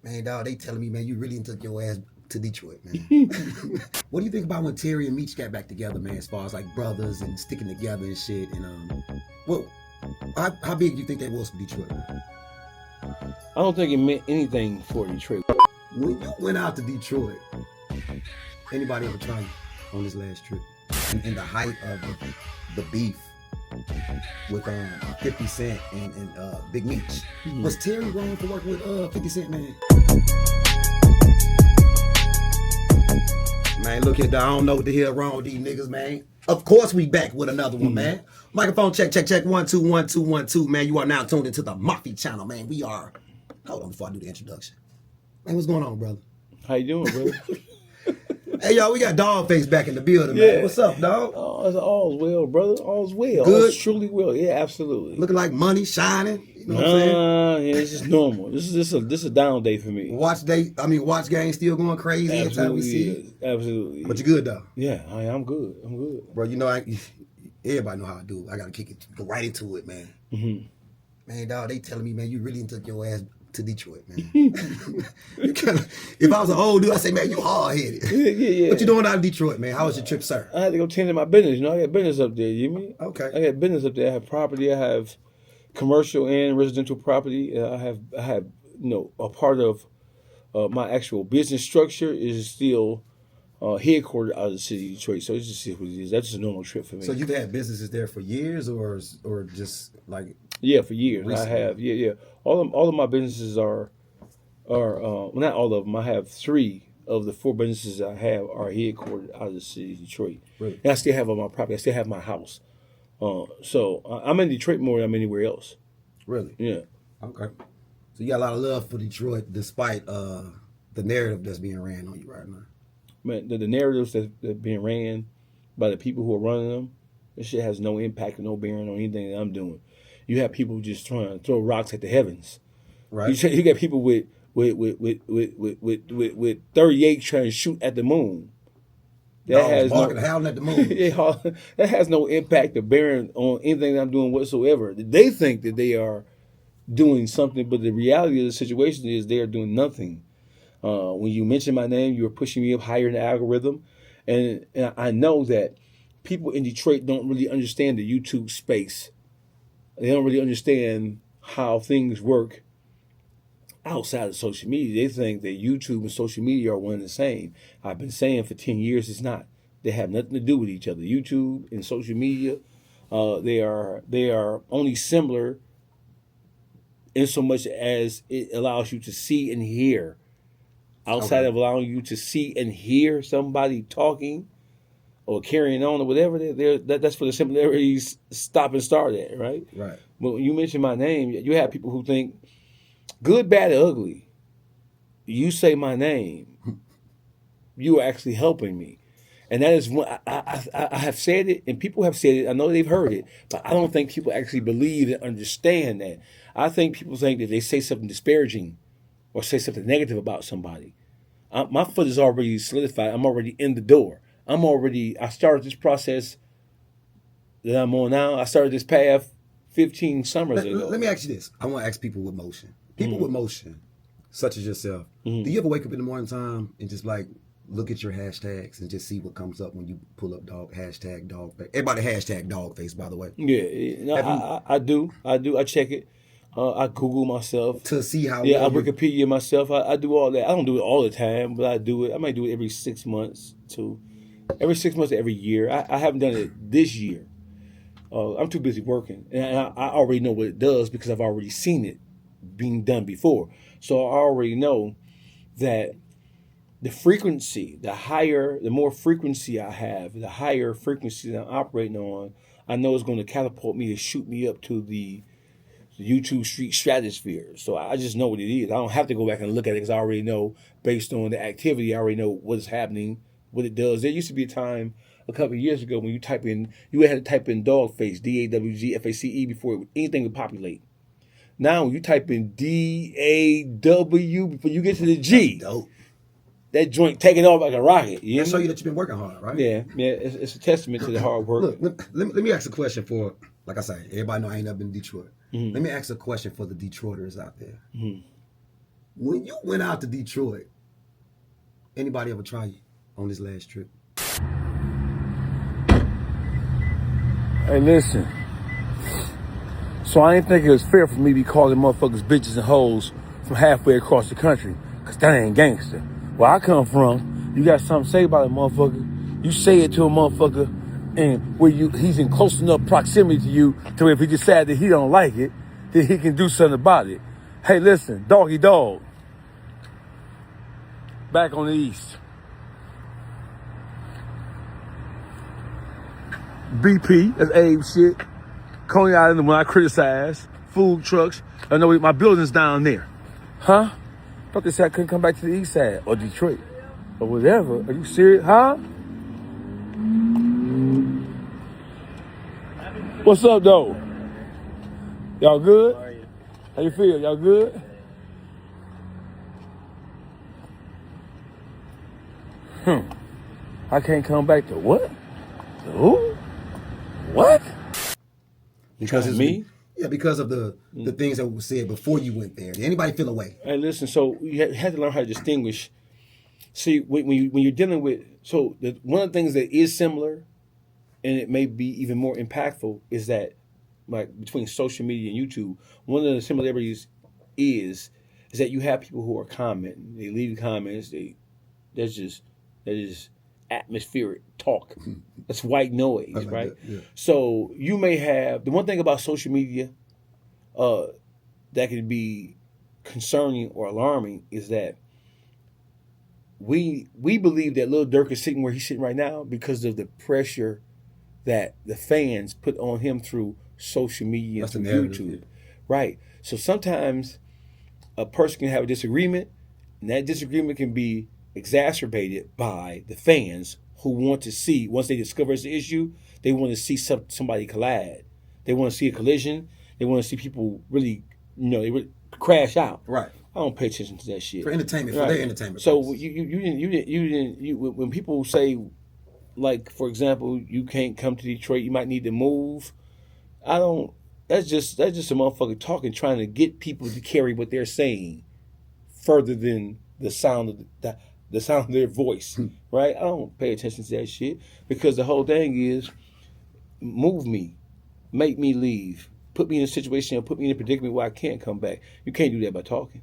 Man, dog, they telling me, man, you really took your ass to Detroit, man. What do you think about when Terry and Meech got back together, man, as far as like brothers and sticking together and shit? And well, how big do you think that was for Detroit? I don't think it meant anything for Detroit. When you went out to Detroit, anybody ever tried on this last trip? In the height of the beef with 50 Cent and Big Meech. Mm-hmm. Was Terry wrong for working with 50 Cent, man? Man, look here, dog. I don't know what the hell wrong with these niggas, man. Of course we back with another one, man. Microphone check, 1 2 1 2 1 2, man. You are now tuned into the Mafi channel, man. We are. Hold on before I do the introduction. Man, what's going on, brother? How you doing, brother? Hey, y'all, we got Dawgface back in the building, man. What's up, dog? Oh, all's well, brother. All's well. Good? All's truly well. Yeah, absolutely. Looking like money, shining. You know what I'm saying? Yeah, this is normal. This is a down day for me. Watch game still going crazy. Absolutely, we see it. Absolutely. But you good, though? Yeah, I'm good. I'm good. Bro, you know, everybody know how I do. I got to go right into it, man. Mm-hmm. Man, dog, they telling me, man, you really took your ass to Detroit, man. If I was an old dude, I'd say, man, you hard-headed. Yeah. What you doing out of Detroit, man? How was your trip, sir? I had to go tend to my business. You know, I got business up there, you mean? Okay. I got business up there. I have property. I have commercial and residential property. I have a part of my actual business structure is still headquartered out of the city of Detroit. So it's just what it is. That's just a normal trip for me. So you've had businesses there for years or just like... Yeah, for years. Recently. I have. Yeah. All of my businesses are well, not all of them. I have 3 of the 4 businesses I have are headquartered out of the city of Detroit. Really? And I still have all my property. I still have my house. So I'm in Detroit more than I'm anywhere else. Really? Yeah. Okay. So you got a lot of love for Detroit despite the narrative that's being ran on you right now. Man, the narratives that are being ran by the people who are running them, this shit has no impact and no bearing on anything that I'm doing. You have people just trying to throw rocks at the heavens. Right. You got people with 38 trying to shoot at the moon. That has howling at the moon. That has no impact or bearing on anything that I'm doing whatsoever. They think that they are doing something, but the reality of the situation is they are doing nothing. When you mention my name, you're pushing me up higher in the algorithm. And I know that people in Detroit don't really understand the YouTube space. They don't really understand how things work outside of social media. They think that YouTube and social media are one and the same. I've been saying for 10 years it's not. They have nothing to do with each other. YouTube and social media, they are only similar in so much as it allows you to see and hear. Outside of allowing you to see and hear somebody talking or carrying on or whatever, that's for the similarities stop and start at, right? Right. But when you mention my name, you have people who think, good, bad, or ugly, you say my name, you are actually helping me. And that is what I have said it, and people have said it. I know they've heard it, but I don't think people actually believe and understand that. I think people think that they say something disparaging or say something negative about somebody. My foot is already solidified. I'm already in the door. I started this process that I'm on now. I started this path 15 summers ago. Let me ask you this. I want to ask people with motion. People with motion, such as yourself, do you ever wake up in the morning time and just like look at your hashtags and just see what comes up when you pull up hashtag Dawgface? Everybody hashtag Dawgface, by the way. Yeah, I do. I check it. I Google myself. To see how... Yeah, I Wikipedia myself. I do all that. I don't do it all the time, but I do it. I might do it every 6 months to every year. I haven't done it this year. I'm too busy working. And I already know what it does because I've already seen it being done before. So I already know that the frequency, the more frequency I have, the higher frequency that I'm operating on, I know it's going to catapult me to shoot me up to the YouTube street stratosphere. So I just know what it is. I don't have to go back and look at it because I already know based on the activity, I already know what's happening, what it does. There used to be a time a couple of years ago when you had to type in Dawgface, Dawgface, before anything would populate. Now when you type in DAW before you get to the G, that joint taking off like a rocket. That show you that you've been working hard, right? Yeah. It's a testament to the hard work. Look, let me ask a question for, like I say, everybody know I ain't never been in Detroit. Let me ask a question for the Detroiters out there. When you went out to Detroit, anybody ever try you on this last trip? Hey, listen. So I didn't think it was fair for me to be calling motherfuckers bitches and hoes from halfway across the country, cause that ain't gangster. Where I come from, you got something to say about a motherfucker, you say it to a motherfucker, and where he's in close enough proximity to you to where if he decide that he don't like it, then he can do something about it. Hey, listen, doggy dog. Back on the east. BP, that's Abe shit. Coney Island, when I criticize food trucks, I know my building's down there. Huh? Thought they said I couldn't come back to the east side or Detroit or whatever. Are you serious? Huh? What's up, though? Y'all good? How are you? How you feel? Y'all good? I can't come back to what? To who? What? Because Of me? Yeah, because of the things that were said before you went there. Did anybody feel away? Hey, listen. So you have to learn how to distinguish. See, when you're dealing with one of the things that is similar, and it may be even more impactful, is that like between social media and YouTube, one of the similarities is that you have people who are commenting. They leave comments. That's just atmospheric talk. That's white noise, I like right? that, yeah. So you may have the one thing about social media that can be concerning or alarming is that we believe that Lil Durk is sitting where he's sitting right now because of the pressure that the fans put on him through social media and That's the through narrative, YouTube. yeah. Right. So sometimes a person can have a disagreement, and that disagreement can be exacerbated by the fans who want to see, once they discover it's an issue, they want to see somebody collide. They want to see a collision. They want to see people really, they really crash out. Right. I don't pay attention to that shit. For entertainment, for Right. their entertainment. So purposes. you didn't when people say, like, for example, you can't come to Detroit, you might need to move. That's just a motherfucker talking, trying to get people to carry what they're saying further than the sound of the sound of their voice, right? I don't pay attention to that shit because the whole thing is move me, make me leave, put me in a situation or put me in a predicament where I can't come back. You can't do that by talking.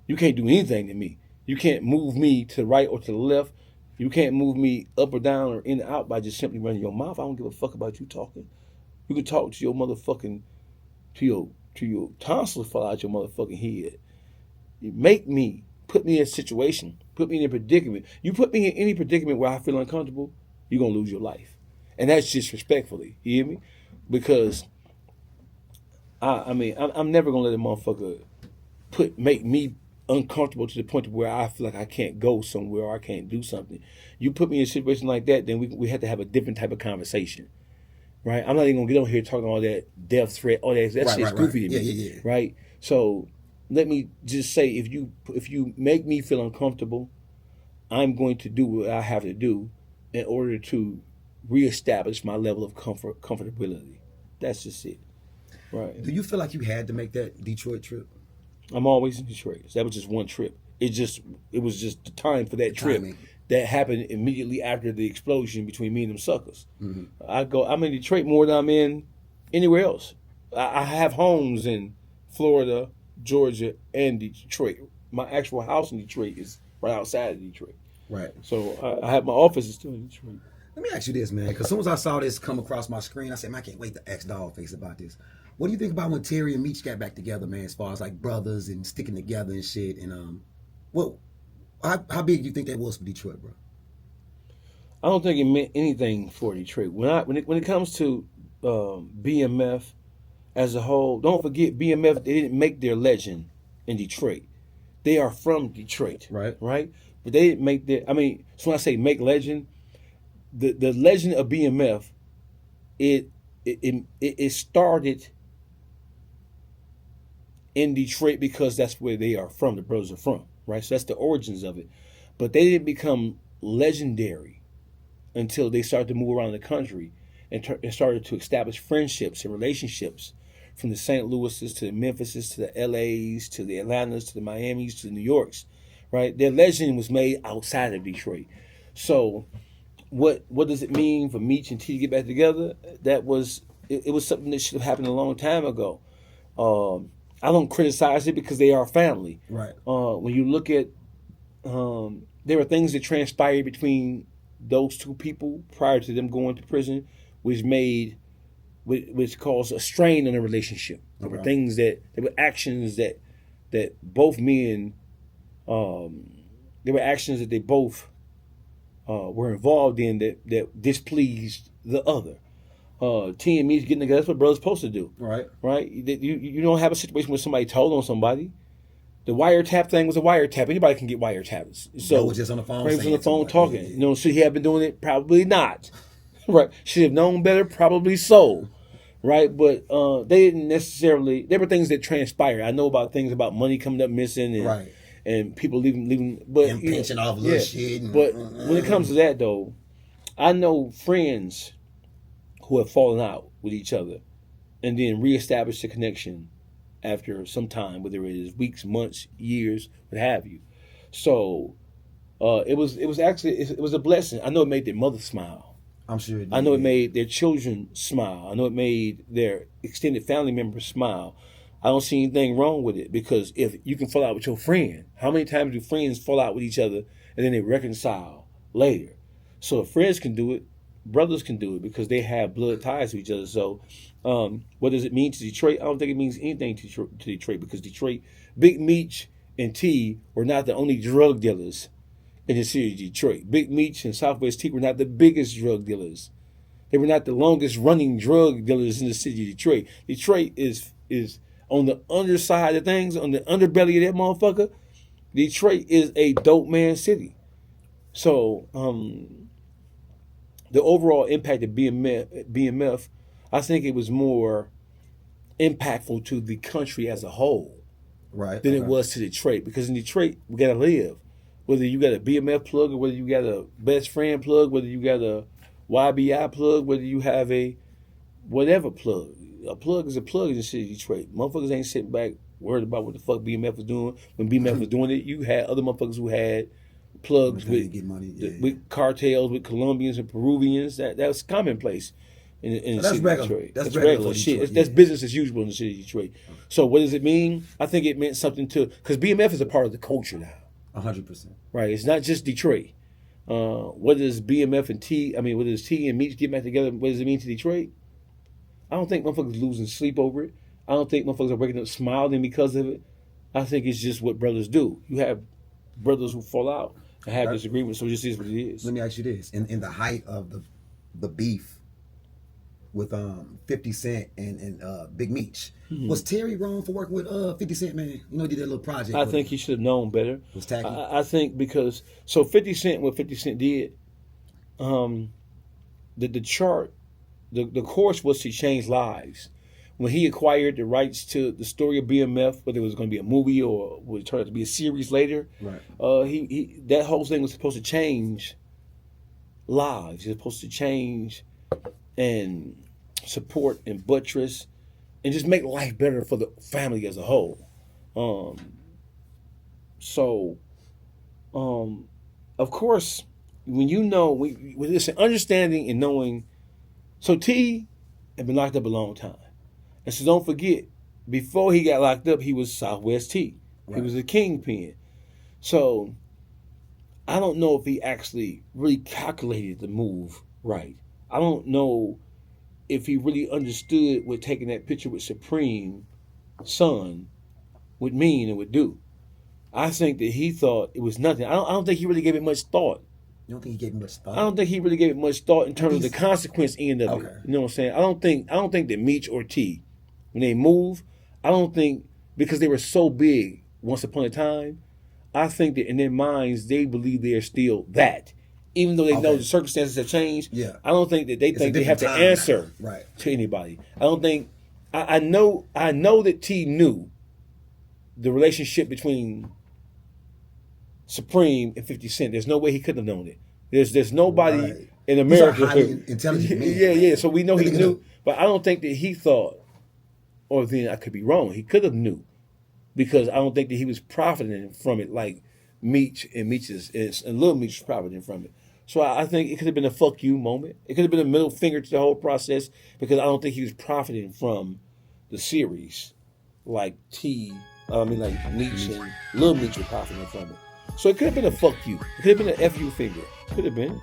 You can't do anything to me. You can't move me to the right or to the left. You can't move me up or down or in or out by just simply running your mouth. I don't give a fuck about you talking. You can talk to your motherfucking to your tonsils fall out your motherfucking head. You make me, put me in a situation, put me in a predicament. You put me in any predicament where I feel uncomfortable, you're gonna lose your life. And that's disrespectfully. You hear me? Because I'm never gonna let a motherfucker make me uncomfortable to the point where I feel like I can't go somewhere or I can't do something. You put me in a situation like that, then we have to have a different type of conversation. Right? I'm not even gonna get on here talking all that death threat, all that shit's goofy to me. Yeah. Right? So let me just say, if you make me feel uncomfortable, I'm going to do what I have to do in order to reestablish my level of comfortability. That's just it. Right. Do you feel like you had to make that Detroit trip? I'm always in Detroit. That was just one trip. It was just the time for that trip timing. that happened immediately after the explosion between me and them suckers. Mm-hmm. I'm in Detroit more than I'm in anywhere else. I have homes in Florida, Georgia, and Detroit. My actual house in Detroit is right outside of Detroit. Right. So I have my office is still in Detroit. Let me ask you this, man, because as soon as I saw this come across my screen, I said, man, I can't wait to ask Dawgface about this. What do you think about when Terry and Meech got back together, man, as far as like brothers and sticking together and shit? And how big do you think that was for Detroit, bro? I don't think it meant anything for Detroit. When it comes to BMF as a whole, don't forget BMF. They didn't make their legend in Detroit. They are from Detroit, Right. But they didn't make their. I mean, so when I say make legend, the legend of BMF, it started in Detroit because that's where they are from. The brothers are from, right? So that's the origins of it. But they didn't become legendary until they started to move around the country and started to establish friendships and relationships from the St. Louis's to the Memphises to the LA's to the Atlantas to the Miami's to the New York's, right? Their legend was made outside of Detroit. So what does it mean for Meech and T to get back together? It was something that should have happened a long time ago. I don't criticize it because they are family. Right. When you look at, there were things that transpired between those two people prior to them going to prison, which caused a strain in the relationship. There were things there were actions that both men, there were actions that they both were involved in that displeased the other. T and Meech getting together, that's what brothers supposed to do. Right. Right? You don't have a situation where somebody told on somebody. The wiretap thing was a wiretap. Anybody can get wiretaps. So they was just on the phone. Right, was on the phone talking. Yeah. You know, should he have been doing it? Probably not. Right. Should have known better? Probably so. Right. But they didn't necessarily. There were things that transpired. I know about things about money coming up missing and right. and people leaving. But and pinching off little shit. And, but when it comes to that though, I know friends who have fallen out with each other and then reestablished a connection after some time, whether it is weeks, months, years, what have you. So it was a blessing. I know it made their mother smile. I'm sure it did. I know it made their children smile. I know it made their extended family members smile. I don't see anything wrong with it because if you can fall out with your friend, how many times do friends fall out with each other and then they reconcile later? So if friends can do it, brothers can do it because they have blood ties to each other. So what does it mean to Detroit? I don't think it means anything to Detroit because Detroit, Big Meech and T were not the only drug dealers in the city of Detroit. Big Meech and Southwest T were not the biggest drug dealers. They were not the longest running drug dealers in the city of Detroit. Detroit is on the underside of things, on the underbelly of that motherfucker. Detroit is a dope man city. So the overall impact of BMF, I think it was more impactful to the country as a whole than it was to Detroit. Because in Detroit, we got to live. Whether you got a BMF plug or whether you got a best friend plug, whether you got a YBI plug, whether you have a whatever plug. A plug is a plug in the city of Detroit. Motherfuckers ain't sitting back worried about what the fuck BMF was doing. When BMF was doing it, you had other motherfuckers who had plugs with, get money, with cartels, with Colombians and Peruvians. That was commonplace in the city of Detroit. That's regular shit. Detroit, that's business as usual in the city of Detroit. So what does it mean? I think it meant something to, because BMF is a part of the culture now. 100%. Right. It's not just Detroit. What does BMF and T, what does T and Meech get back together? What does it mean to Detroit? I don't think motherfuckers losing sleep over it. I don't think motherfuckers are waking up smiling because of it. I think it's just what brothers do. You have brothers who fall out and have disagreements, so it just is what it is. Let me ask you this. In the height of the beef with 50 Cent and Big Meech, was Terry wrong for working with 50 Cent, man? You know, he did that little project. I think he should have known better. Was tacky? I think because, so 50 Cent, what 50 Cent did, the chart, the course was to change lives. When he acquired the rights to the story of BMF, whether it was going to be a movie or would it turn out to be a series later, he that whole thing was supposed to change lives. It was supposed to change and support and buttress and just make life better for the family as a whole. Of course, when you know, with this understanding and knowing, so T had been locked up a long time. And so don't forget, before he got locked up, he was Southwest T. He was a kingpin. So I don't know if he actually really calculated the move right. I don't know if he really understood what taking that picture with Supreme Son would mean and would do. I think that he thought it was nothing. I don't think he really gave it much thought. You don't think he gave it much thought? I don't think he really gave it much thought in terms of the consequence end of it. You know what I'm saying? I don't think that Meech or T, when they move, I don't think, because they were so big once upon a time, I think that in their minds they believe they are still that. Even though they know the circumstances have changed, I don't think that they think they have to answer to anybody. I don't think, I know that T knew the relationship between Supreme and 50 Cent. There's no way he couldn't have known it. There's nobody in America. He's a highly intelligent man. Yeah. So we know he knew, but I don't think that he thought Or then I could be wrong. He could have knew, because I don't think that he was profiting from it like Meech and Lil Meech was profiting from it. So I think it could have been a fuck you moment. It could have been a middle finger to the whole process, because I don't think he was profiting from the series like like Meech and Lil Meech were profiting from it. So it could have been a fuck you. It could have been an FU finger. Could have been.